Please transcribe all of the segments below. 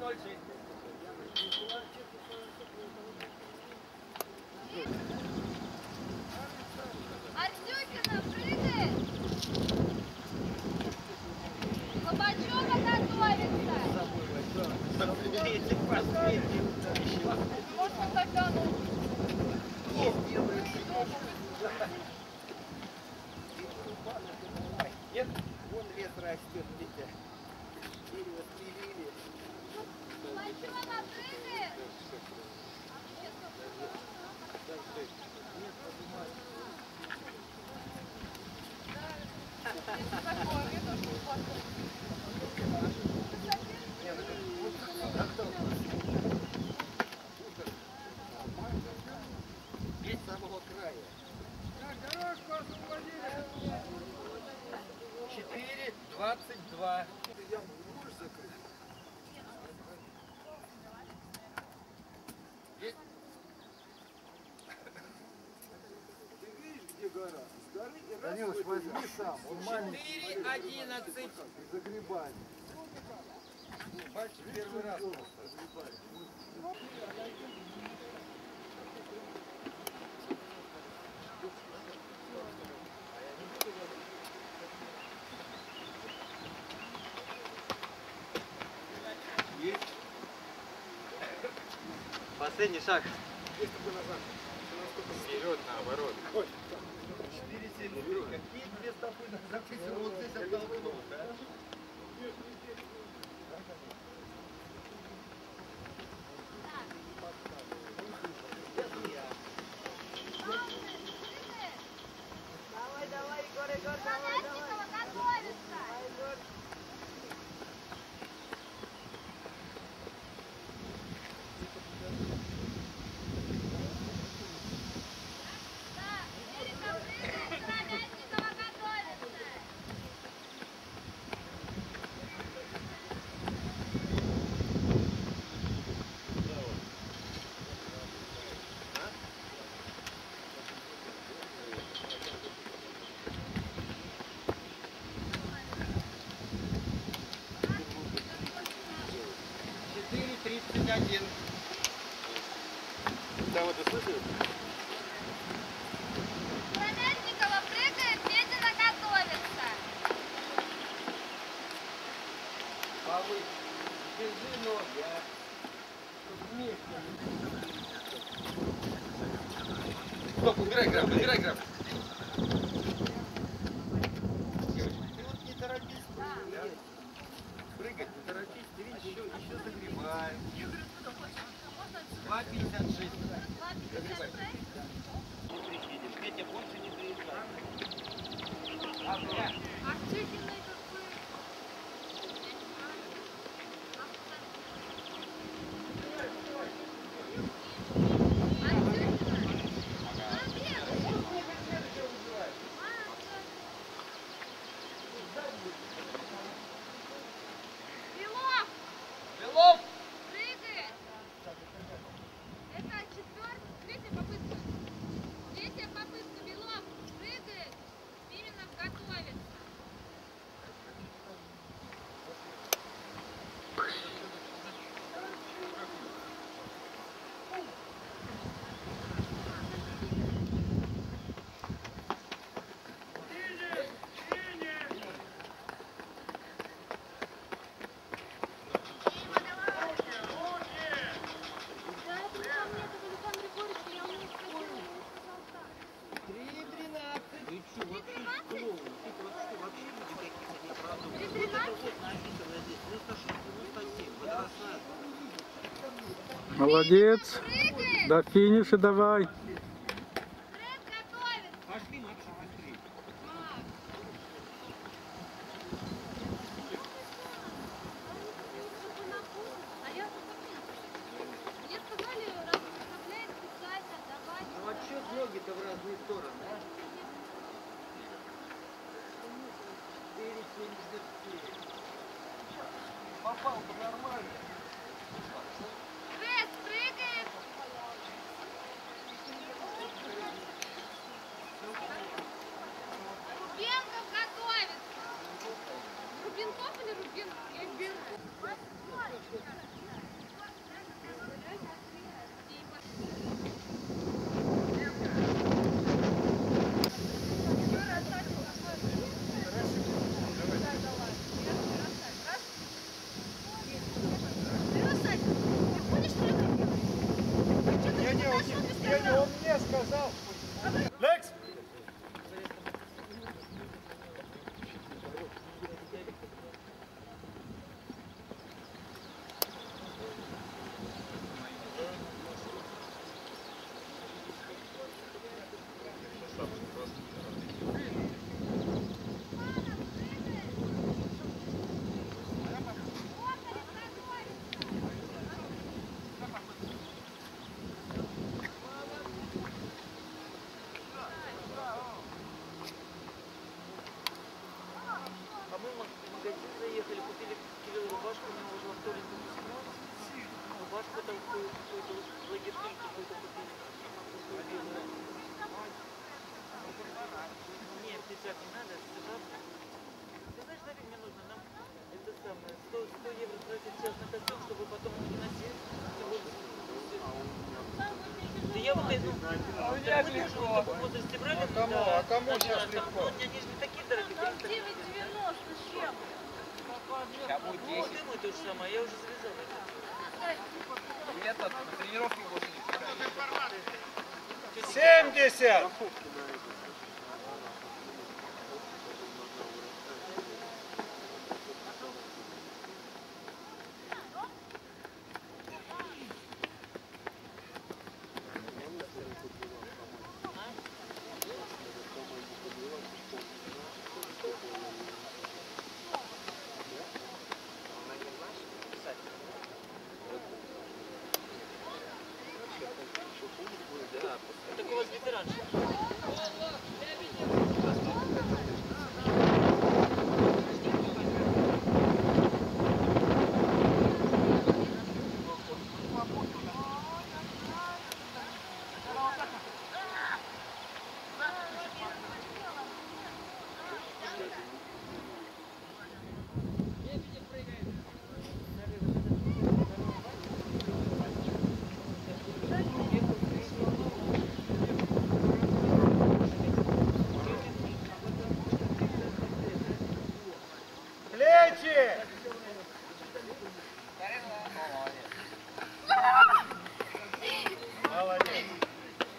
Артюхина, прыгай! Лобачева готовится! Можно стакану? Нет? Вон лес растет, Витя. Дерево спилили. Лобачева, прыгай! Есть с самого края. Дорожку освободили. 4:22. Яму не можешь закрыть? Есть? Ты видишь, где гора? С горы и раз. Данилыч, возьми сам. Он маленький. 4:11. Загребай. Бачишь, первый раз. Есть. Последний шаг. Есть такой назад. Вперед, наоборот. 4:73. Какие две стопы назад? Вот здесь оттолкнулся, а? Давай, давай, Егор, Егор, давай, давай. Готовится! Да, Эрика прыгает, Коровятникова готовится! Там это слышишь? Коровятникова прыгает, медленно готовится! Повысь. Держи ноги, а? Вместе. Стоп, убирай граф, убирай граф. Ты вот не торопись прыгать. Прыгать, не торопись, ты видишь, еще загребаем. 2:56. Загребай. Петя, больше не приезжай. Артюхиной какой? Белов! Белов! Прыгает! Это третья попытка. Третья попытка, Белов прыгает. Именно готовится. Молодец. До финиша давай. Фред готовится. Пошли, Макс, быстрее. Мне сказали, расставляет специально, давай. Ну а чё ноги-то в разные стороны, а? 4:77. Попал-то нормально. Фред прыгает. Рубенков готовится. Рубенков или Рубенков? Я не знаю. А кому сейчас легко? Там 9,90 с чем? Сейчас будет 10. Думаю, то же самое, я уже завязал. Этот, на тренировке будет. 70! Так у вас ветеранша. Плечи! Молодец.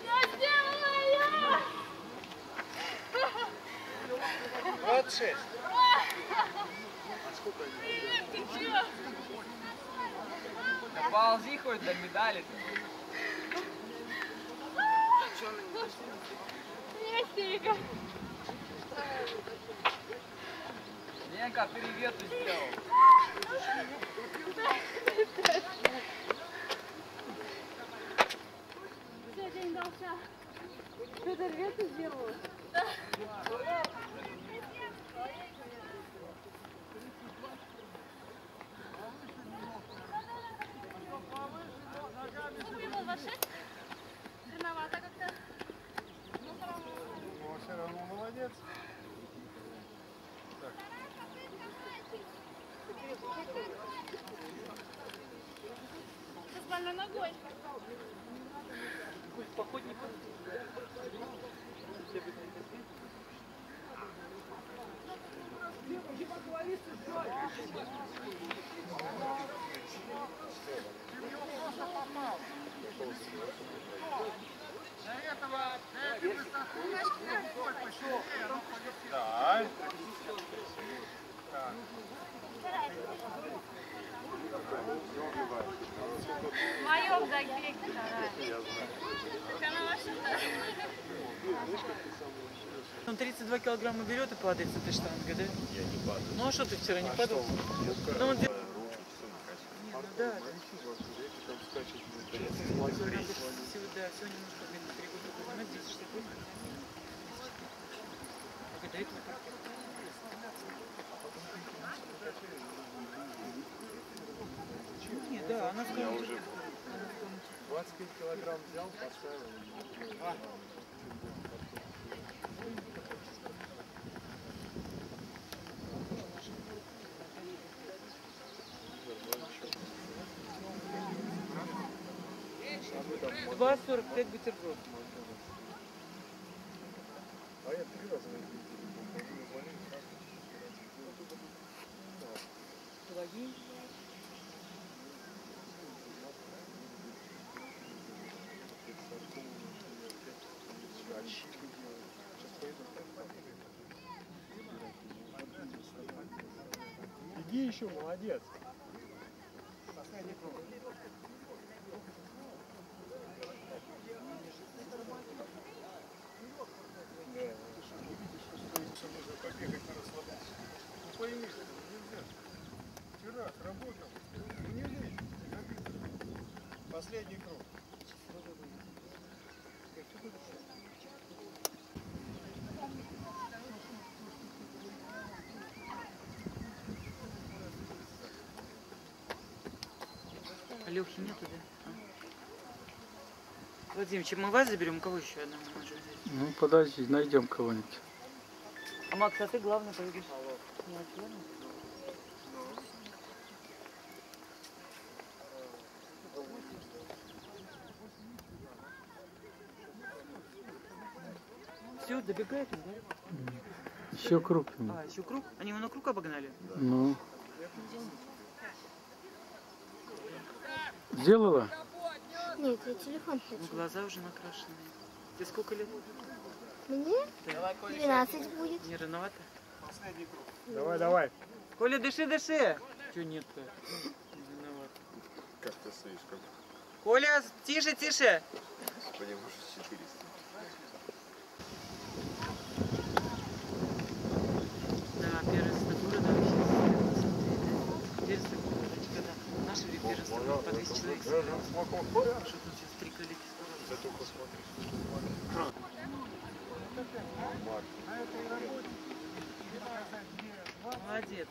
Я сделала! 26. Ты чё? Ползи хоть до медали. Истерика. Ленка, привет ты сделал. Все, день дался. Что-то рвет сделала? Длинновато как-то. Но все равно молодец. С больной ногой. Да. В моем забеге вторая. Так она ваша. Он 32 килограмма берет и падает с этой штангой, да? Я не падаю. Ну а что ты вчера не падал? Ну, он... Не, ну да. Да, все немножко, блин, 3 года поднимать, 268. А до этого как? Не, да, она сказала. Я уже 25 килограмм взял, поставил. А 2,45 бутерброд. А я 3 раза Пелагеи. Иди еще, молодец. Последний круг. Нужно побегать на расслабляться. Ну пойми, что нельзя. Вчера работал. Ну не лезь. Последний круг. Лехи нету, да? А. Владимир, чем мы вас заберем, кого еще одного можем взять? Ну подожди, найдем кого-нибудь. А Макс, а ты главный поедешь? Нет, ладно. Все, добегает, да? Еще крупный. А, еще круг? Они его на круг обогнали? Ну. Сделала? Нет, я телефон Ну, хочу. глаза уже накрашены. Тебе сколько лет? Мне 12 будет. Не рановато? Давай, давай. Коля, дыши, дыши! Че нет-то? Не виноват. Как ты слишком. Коля, тише, тише! Господи, может 400. Да, первенство города вообще смотри, да? Первенство города никогда. Наше ли первенство было по 200 человек собиралось? Что тут сейчас 3 коллеги собралось? Зато посмотришь. Молодец.